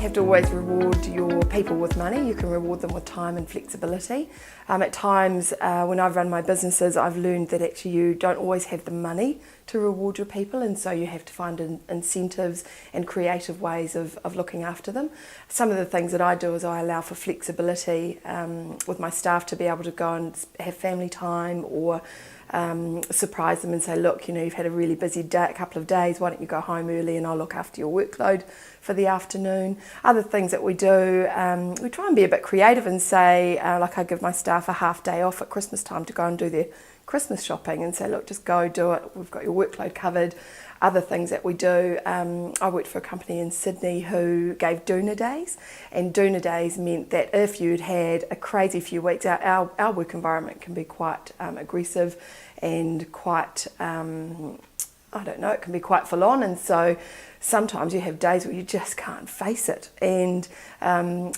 have to always reward your people with money. You can reward them with time and flexibility. At times when I've run my businesses, I've learned that actually you don't always have the money to reward your people, and so you have to find incentives and creative ways of looking after them. Some of the things that I do is I allow for flexibility with my staff to be able to go and have family time, or surprise them and say, look, you've had a really busy day, a couple of days, why don't you go home early and I'll look after your workload for the afternoon. Other things that we do, we try and be a bit creative and say, like I give my staff a half day off at Christmas time to go and do their Christmas shopping, and say, look, just go do it, we've got your workload covered. Other things that we do, I worked for a company in Sydney who gave doona days, and doona days meant that if you'd had a crazy few weeks, our work environment can be quite aggressive and quite, it can be quite full on, and so sometimes you have days where you just can't face it. And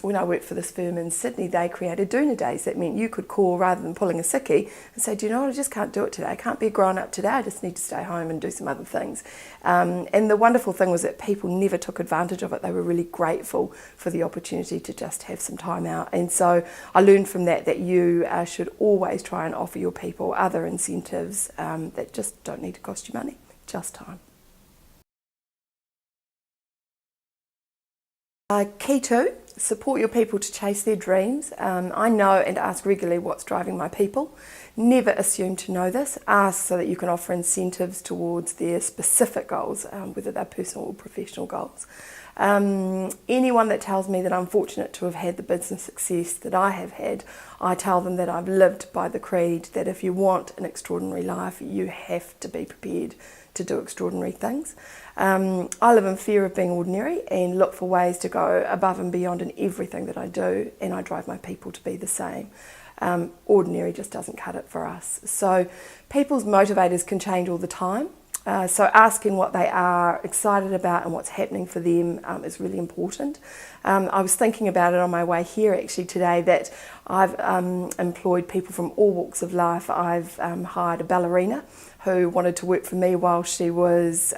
when I worked for this firm in Sydney, they created doona days. That meant you could call rather than pulling a sickie and say, do you know what, I just can't do it today. I can't be a grown up today. I just need to stay home and do some other things. And the wonderful thing was that people never took advantage of it. They were really grateful for the opportunity to just have some time out. And so I learned from that you should always try and offer your people other incentives that just don't need to cost you money, just time. Key 2, support your people to chase their dreams. I know and ask regularly what's driving my people. Never assume to know this. Ask so that you can offer incentives towards their specific goals, whether they're personal or professional goals. Anyone that tells me that I'm fortunate to have had the business success that I have had, I tell them that I've lived by the creed that if you want an extraordinary life, you have to be prepared to do extraordinary things. I live in fear of being ordinary and look for ways to go above and beyond in everything that I do, and I drive my people to be the same. Ordinary just doesn't cut it for us. So people's motivators can change all the time. So asking what they are excited about and what's happening for them is really important. I was thinking about it on my way here actually today, that I've employed people from all walks of life. I've hired a ballerina who wanted to work for me while she was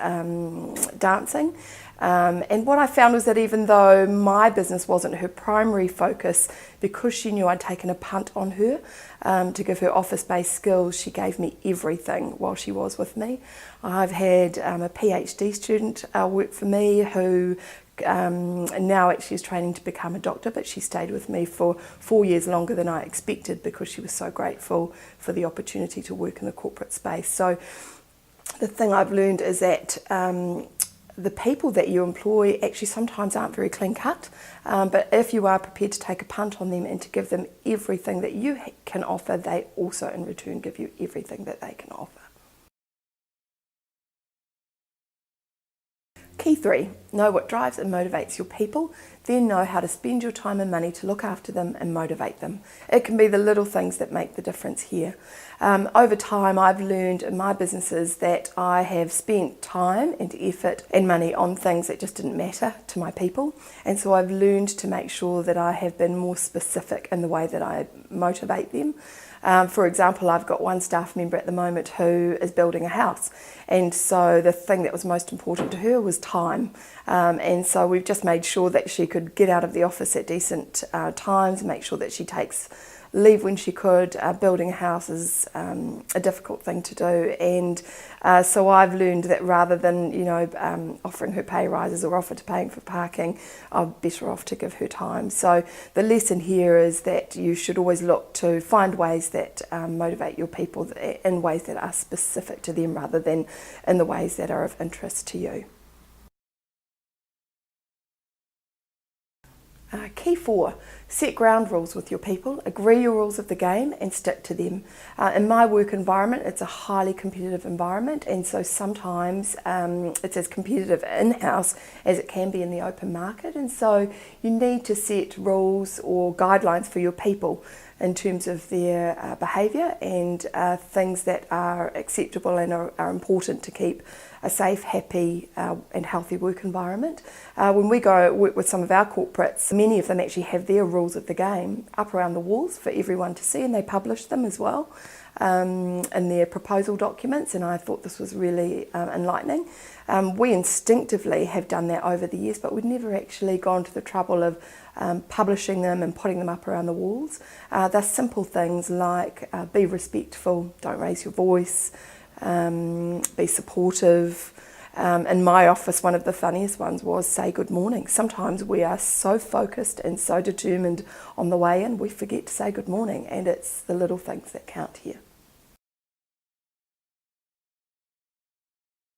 dancing. And what I found was that even though my business wasn't her primary focus, because she knew I'd taken a punt on her to give her office-based skills, she gave me everything while she was with me. I've had a PhD student work for me who now actually is training to become a doctor, but she stayed with me for 4 years longer than I expected because she was so grateful for the opportunity to work in the corporate space. So the thing I've learned is that the people that you employ actually sometimes aren't very clean cut, but if you are prepared to take a punt on them and to give them everything that you can offer, they also in return give you everything that they can offer. Key 3, know what drives and motivates your people, then know how to spend your time and money to look after them and motivate them. It can be the little things that make the difference here. Over time, I've learned in my businesses that I have spent time and effort and money on things that just didn't matter to my people, and so I've learned to make sure that I have been more specific in the way that I motivate them. For example, I've got one staff member at the moment who is building a house, and so the thing that was most important to her was time, and so we've just made sure that she could get out of the office at decent times, make sure that she takes leave when she could. Building a house is a difficult thing to do, and so I've learned that rather than offering her pay rises or offer to paying for parking, I'm better off to give her time. So the lesson here is that you should always look to find ways that motivate your people in ways that are specific to them rather than in the ways that are of interest to you. Key 4, set ground rules with your people, agree your rules of the game and stick to them. In my work environment, it's a highly competitive environment, and so sometimes it's as competitive in-house as it can be in the open market, and so you need to set rules or guidelines for your people in terms of their behaviour and things that are acceptable and are important to keep a safe, happy and healthy work environment. When we go work with some of our corporates, many of them actually have their rules of the game up around the walls for everyone to see, and they publish them as well in their proposal documents, and I thought this was really enlightening. We instinctively have done that over the years, but we've never actually gone to the trouble of publishing them and putting them up around the walls. They're simple things like be respectful, don't raise your voice, be supportive. In my office, one of the funniest ones was say good morning. Sometimes we are so focused and so determined on the way in, we forget to say good morning, and it's the little things that count here.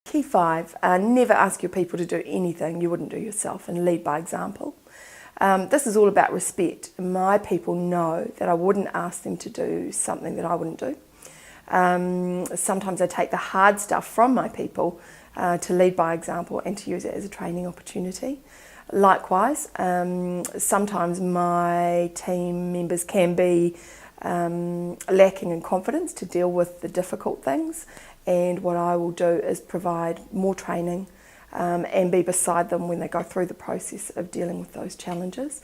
Key 5, never ask your people to do anything you wouldn't do yourself, and lead by example. This is all about respect. My people know that I wouldn't ask them to do something that I wouldn't do. Sometimes I take the hard stuff from my people to lead by example and to use it as a training opportunity. Likewise, sometimes my team members can be lacking in confidence to deal with the difficult things, and what I will do is provide more training and be beside them when they go through the process of dealing with those challenges.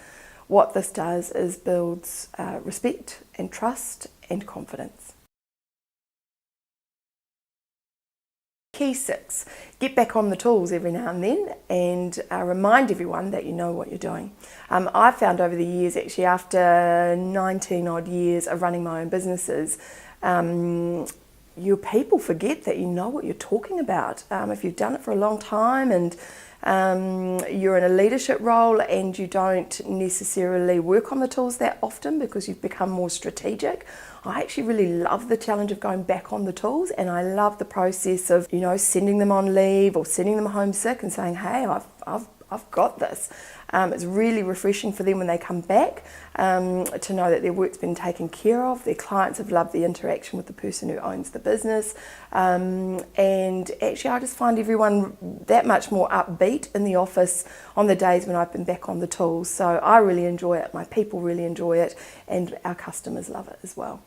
What this does is builds respect and trust and confidence. Key 6, get back on the tools every now and then and remind everyone that you know what you're doing. I've found over the years, actually after 19 odd years of running my own businesses, your people forget that you know what you're talking about. If you've done it for a long time and you're in a leadership role and you don't necessarily work on the tools that often because you've become more strategic, I actually really love the challenge of going back on the tools, and I love the process of, you know, sending them on leave or sending them home sick and saying, hey, I've got this. It's really refreshing for them when they come back to know that their work's been taken care of, their clients have loved the interaction with the person who owns the business, and actually I just find everyone that much more upbeat in the office on the days when I've been back on the tools. So I really enjoy it, my people really enjoy it, and our customers love it as well.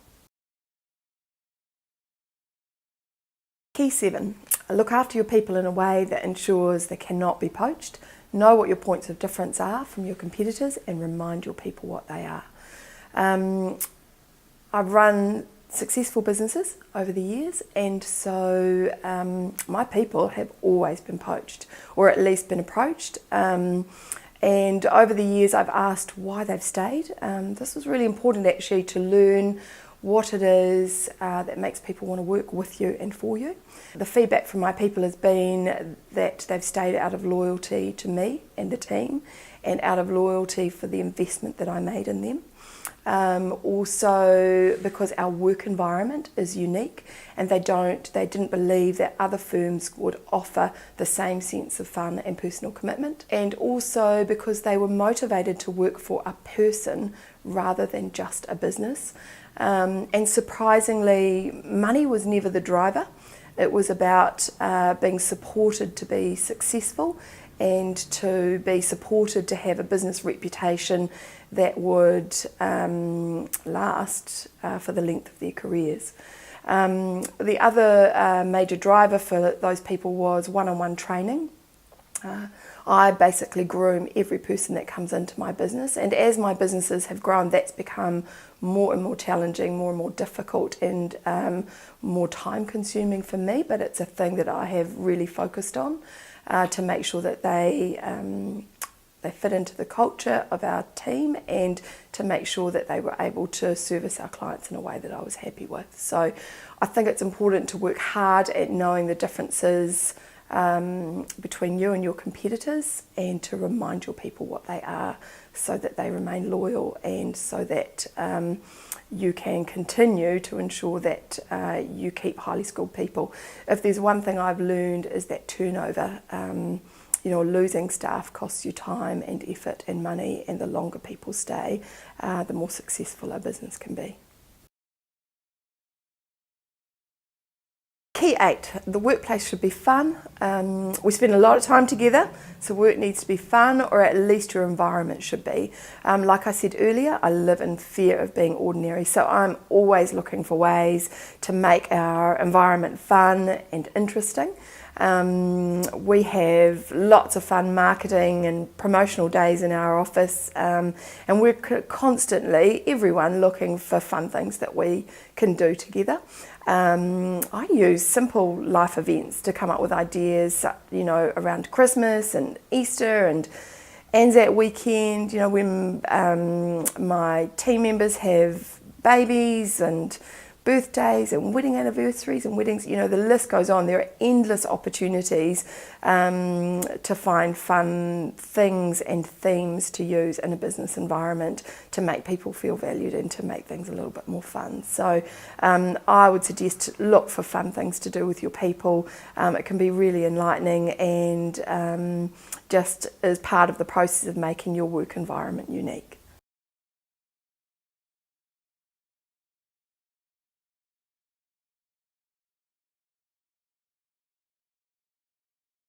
Key 7, look after your people in a way that ensures they cannot be poached. Know what your points of difference are from your competitors and remind your people what they are. I've run successful businesses over the years, and so my people have always been poached, or at least been approached. And over the years I've asked why they've stayed. This was really important actually to learn what it is that makes people want to work with you and for you. The feedback from my people has been that they've stayed out of loyalty to me and the team, and out of loyalty for the investment that I made in them. Also because our work environment is unique, and they didn't believe that other firms would offer the same sense of fun and personal commitment, and also because they were motivated to work for a person rather than just a business. And surprisingly, money was never the driver. It was about being supported to be successful and to be supported to have a business reputation that would last for the length of their careers. The other major driver for those people was one-on-one training. I basically groom every person that comes into my business, and as my businesses have grown, that's become more and more challenging, more and more difficult, and more time consuming for me, but it's a thing that I have really focused on to make sure that they fit into the culture of our team, and to make sure that they were able to service our clients in a way that I was happy with. So I think it's important to work hard at knowing the differences between you and your competitors, and to remind your people what they are so that they remain loyal, and so that you can continue to ensure that you keep highly skilled people. If there's one thing I've learned is that turnover, losing staff costs you time and effort and money, and the longer people stay, the more successful our business can be. key 8, the workplace should be fun. We spend a lot of time together, so work needs to be fun, or at least your environment should be. Like I said earlier, I live in fear of being ordinary, so I'm always looking for ways to make our environment fun and interesting. We have lots of fun marketing and promotional days in our office, and we're constantly, everyone, looking for fun things that we can do together. I use simple life events to come up with ideas, around Christmas and Easter and Anzac weekend, when my team members have babies and birthdays and wedding anniversaries and weddings, the list goes on. There are endless opportunities to find fun things and themes to use in a business environment to make people feel valued and to make things a little bit more fun. So I would suggest look for fun things to do with your people. It can be really enlightening and just as part of the process of making your work environment unique.